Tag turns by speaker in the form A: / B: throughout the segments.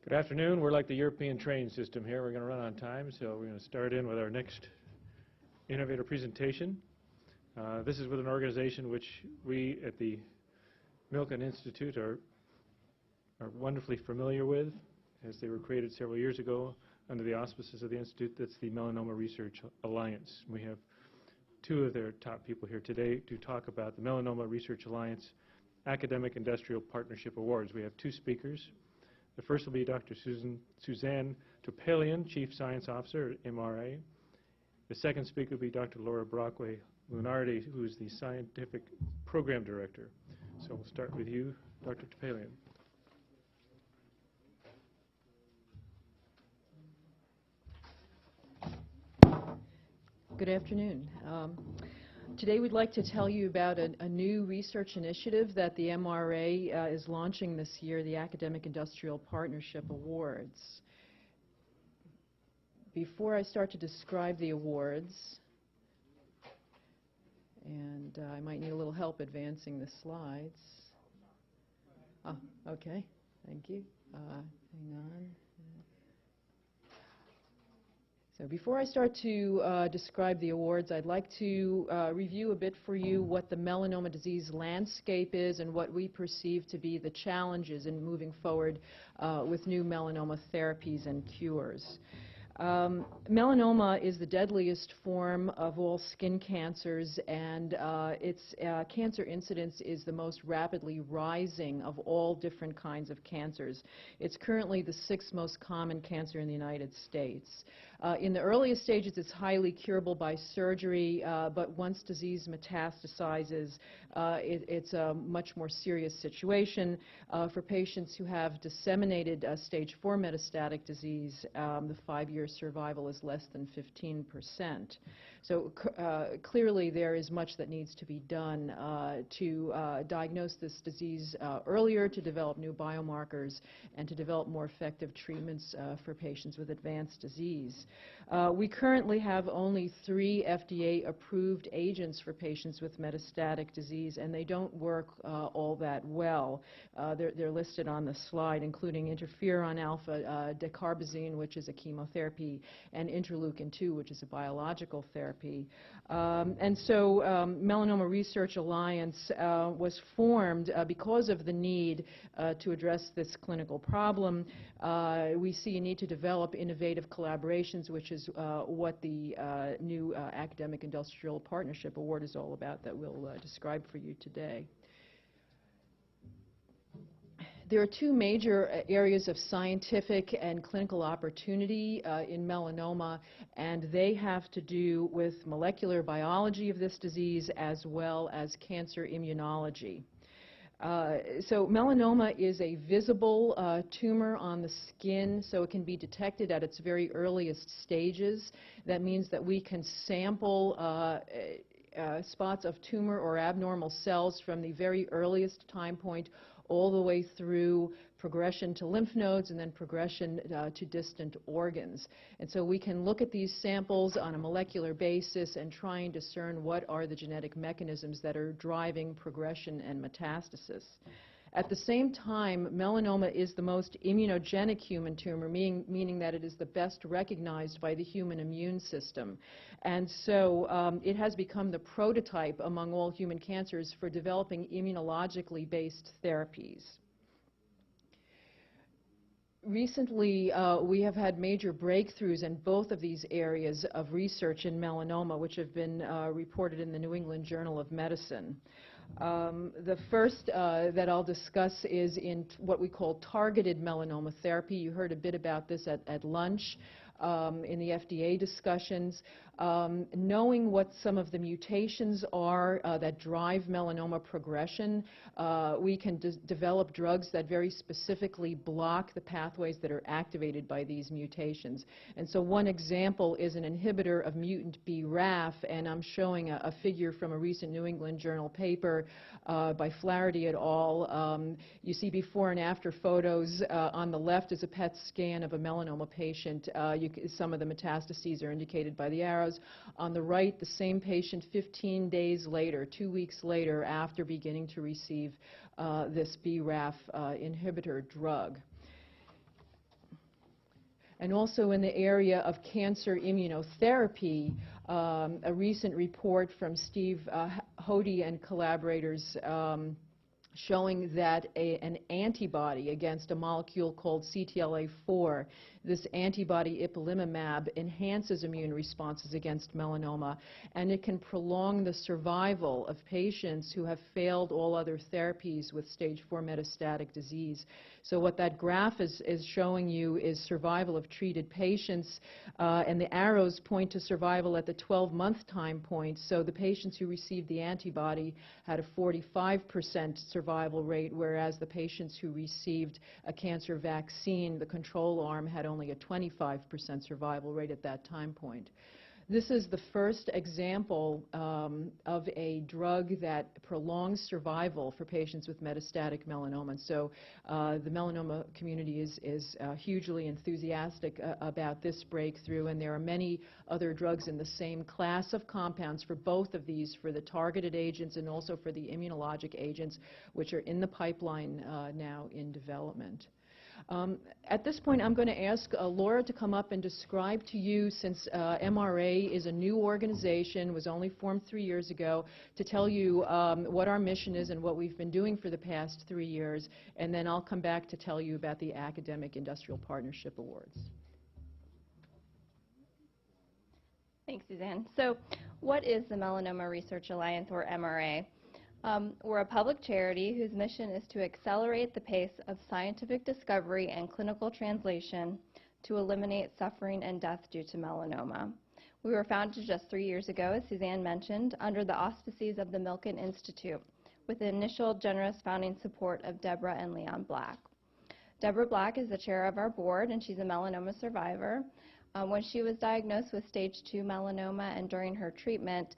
A: Good afternoon. We're like the European train system here. We're going to run on time, so we're going to start in with our next innovator presentation. This is with an organization which we at the Milken Institute are wonderfully familiar with, as they were created several years ago under the auspices of the Institute. That's the Melanoma Research Alliance. We have two of their top people here today to talk about the Melanoma Research Alliance Academic Industrial Partnership Awards. We have two speakers. The first will be Dr. Suzanne Topalian, Chief Science Officer at MRA. The second speaker will be Dr. Laura Brockway-Lunardi, who is the Scientific Program Director. So we'll start with you, Dr. Topalian.
B: Good afternoon. Today we'd like to tell you about a new research initiative that the MRA is launching this year, the Academic Industrial Partnership Awards. Before I start to describe the awards, and I might need a little help advancing the slides. Oh, okay, thank you. Hang on. So before I start to describe the awards, I'd like to review a bit for you what the melanoma disease landscape is and what we perceive to be the challenges in moving forward with new melanoma therapies and cures. Melanoma is the deadliest form of all skin cancers, and its cancer incidence is the most rapidly rising of all different kinds of cancers. It's currently the 6th most common cancer in the United States. In the earliest stages, it's highly curable by surgery, but once disease metastasizes, it's a much more serious situation. For patients who have disseminated stage 4 metastatic disease, the 5-year survival is less than 15%. So clearly there is much that needs to be done to diagnose this disease earlier, to develop new biomarkers, and to develop more effective treatments for patients with advanced disease. We currently have only 3 FDA-approved agents for patients with metastatic disease, and they don't work all that well. They're listed on the slide, including interferon alpha, dacarbazine, which is a chemotherapy, and interleukin-2, which is a biological therapy. And so Melanoma Research Alliance was formed because of the need to address this clinical problem. We see a need to develop innovative collaborations, which is what the new Academic Industrial Partnership Award is all about that we'll describe for you today. There are 2 major areas of scientific and clinical opportunity in melanoma, and they have to do with molecular biology of this disease as well as cancer immunology. So melanoma is a visible tumor on the skin, so it can be detected at its very earliest stages. That means that we can sample spots of tumor or abnormal cells from the very earliest time point all the way through progression to lymph nodes and then progression to distant organs. And so we can look at these samples on a molecular basis and try and discern what are the genetic mechanisms that are driving progression and metastasis. At the same time, melanoma is the most immunogenic human tumor, meaning that it is the best recognized by the human immune system. And so it has become the prototype among all human cancers for developing immunologically based therapies. Recently, we have had major breakthroughs in both of these areas of research in melanoma, which have been reported in the New England Journal of Medicine. The first that I'll discuss is in what we call targeted melanoma therapy. You heard a bit about this at lunch in the FDA discussions. Knowing what some of the mutations are that drive melanoma progression, we can develop drugs that very specifically block the pathways that are activated by these mutations. And so one example is an inhibitor of mutant BRAF, and I'm showing a figure from a recent New England Journal paper by Flaherty et al. You see before and after photos. On the left is a PET scan of a melanoma patient. Some of the metastases are indicated by the arrows. On the right, the same patient 15 days later, 2 weeks later, after beginning to receive this BRAF inhibitor drug. And also in the area of cancer immunotherapy, a recent report from Steve Hody and collaborators showing that an antibody against a molecule called CTLA-4, this antibody ipilimumab, enhances immune responses against melanoma, and it can prolong the survival of patients who have failed all other therapies with stage 4 metastatic disease. So what that graph is showing you is survival of treated patients, and the arrows point to survival at the 12-month time point. So the patients who received the antibody had a 45% survival rate, whereas the patients who received a cancer vaccine, the control arm, had only a 25% survival rate at that time point. This is the first example of a drug that prolongs survival for patients with metastatic melanoma. So the melanoma community is hugely enthusiastic about this breakthrough, and there are many other drugs in the same class of compounds for both of these, for the targeted agents and also for the immunologic agents, which are in the pipeline now in development. At this point, I'm going to ask Laura to come up and describe to you, since MRA is a new organization, was only formed 3 years ago, to tell you what our mission is and what we've been doing for the past 3 years, and then I'll come back to tell you about the Academic Industrial Partnership Awards.
C: Thanks, Suzanne. So what is the Melanoma Research Alliance, or MRA? We're a public charity whose mission is to accelerate the pace of scientific discovery and clinical translation to eliminate suffering and death due to melanoma. We were founded just 3 years ago, as Suzanne mentioned, under the auspices of the Milken Institute, with the initial generous founding support of Deborah and Leon Black. Deborah Black is the chair of our board, and she's a melanoma survivor. When she was diagnosed with stage 2 melanoma, and during her treatment,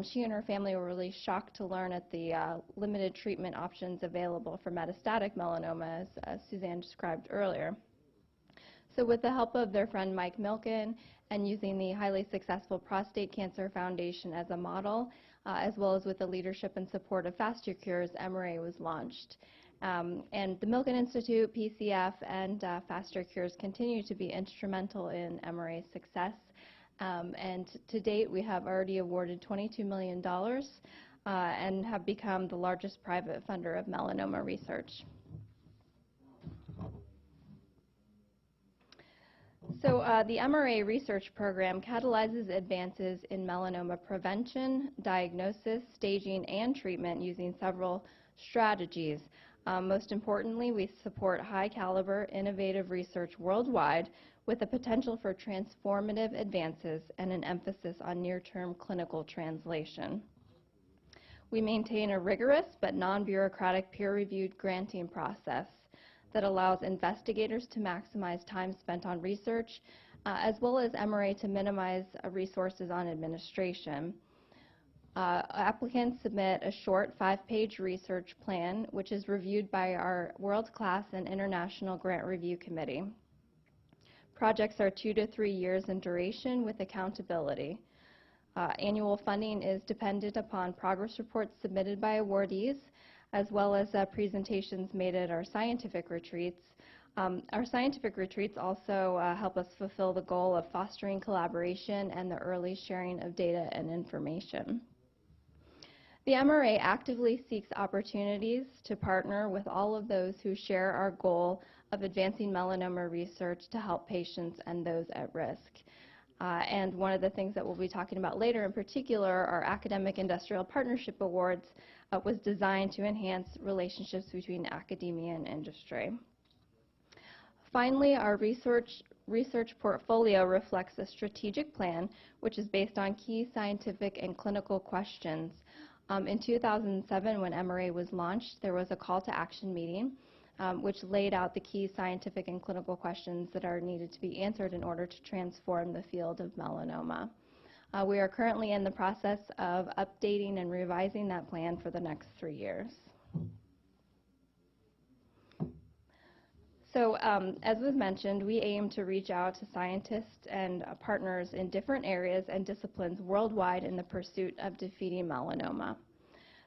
C: she and her family were really shocked to learn at the limited treatment options available for metastatic melanoma, as Suzanne described earlier. So with the help of their friend Mike Milken and using the highly successful Prostate Cancer Foundation as a model, as well as with the leadership and support of Faster Cures, MRA was launched. And the Milken Institute, PCF, and Faster Cures continue to be instrumental in MRA's success. And to date, we have already awarded $22 million and have become the largest private funder of melanoma research. So the MRA research program catalyzes advances in melanoma prevention, diagnosis, staging, and treatment using several strategies. Most importantly, we support high-caliber, innovative research worldwide with the potential for transformative advances and an emphasis on near-term clinical translation. We maintain a rigorous but non-bureaucratic peer-reviewed granting process that allows investigators to maximize time spent on research, as well as MRA to minimize resources on administration. Applicants submit a short 5-page research plan, which is reviewed by our world-class and international grant review committee. Projects are 2 to 3 years in duration with accountability. Annual funding is dependent upon progress reports submitted by awardees, as well as presentations made at our scientific retreats. Our scientific retreats also help us fulfill the goal of fostering collaboration and the early sharing of data and information. The MRA actively seeks opportunities to partner with all of those who share our goal of advancing melanoma research to help patients and those at risk. And one of the things that we'll be talking about later, in particular, our Academic Industrial Partnership Awards, was designed to enhance relationships between academia and industry. Finally, our research portfolio reflects a strategic plan which is based on key scientific and clinical questions. In 2007, when MRA was launched, there was a call to action meeting which laid out the key scientific and clinical questions that are needed to be answered in order to transform the field of melanoma. We are currently in the process of updating and revising that plan for the next 3 years. So as was mentioned, we aim to reach out to scientists and partners in different areas and disciplines worldwide in the pursuit of defeating melanoma.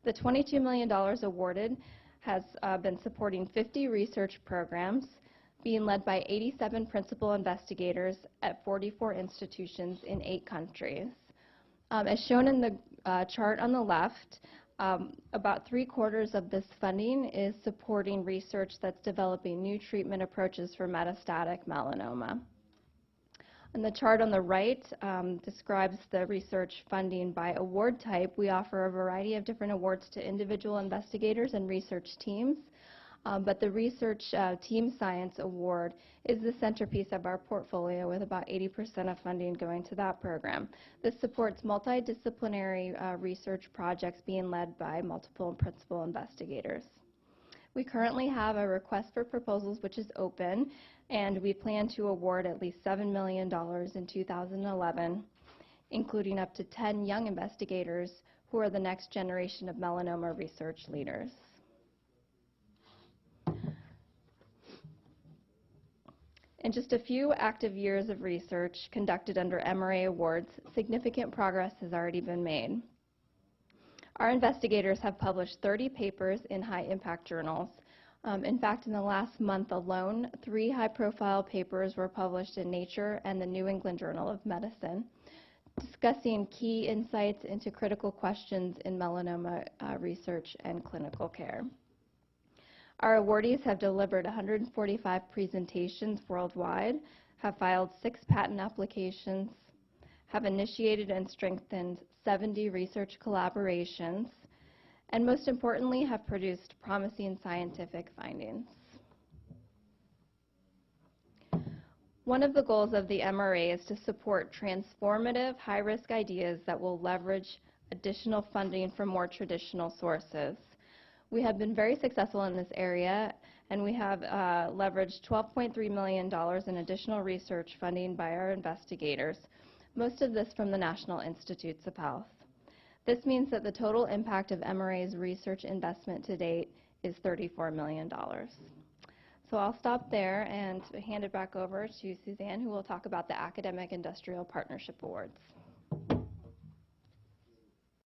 C: The $22 million awarded has been supporting 50 research programs. being led by 87 principal investigators at 44 institutions in 8 countries. As shown in the chart on the left, about 3/4 of this funding is supporting research that's developing new treatment approaches for metastatic melanoma. And the chart on the right describes the research funding by award type. We offer a variety of different awards to individual investigators and research teams, but the Research Team Science Award is the centerpiece of our portfolio, with about 80% of funding going to that program. This supports multidisciplinary research projects being led by multiple principal investigators. We currently have a request for proposals which is open, and we plan to award at least $7 million in 2011, including up to 10 young investigators who are the next generation of melanoma research leaders. In just a few active years of research conducted under MRA awards, significant progress has already been made. Our investigators have published 30 papers in high-impact journals. In fact, in the last month alone, 3 high-profile papers were published in Nature and the New England Journal of Medicine, discussing key insights into critical questions in melanoma research and clinical care. Our awardees have delivered 145 presentations worldwide, have filed 6 patent applications, have initiated and strengthened 70 research collaborations, and most importantly, have produced promising scientific findings. One of the goals of the MRA is to support transformative, high-risk ideas that will leverage additional funding from more traditional sources. We have been very successful in this area, and we have leveraged $12.3 million in additional research funding by our investigators, most of this from the National Institutes of Health. This means that the total impact of MRA's research investment to date is $34 million. So I'll stop there and hand it back over to Suzanne, who will talk about the Academic Industrial Partnership Awards.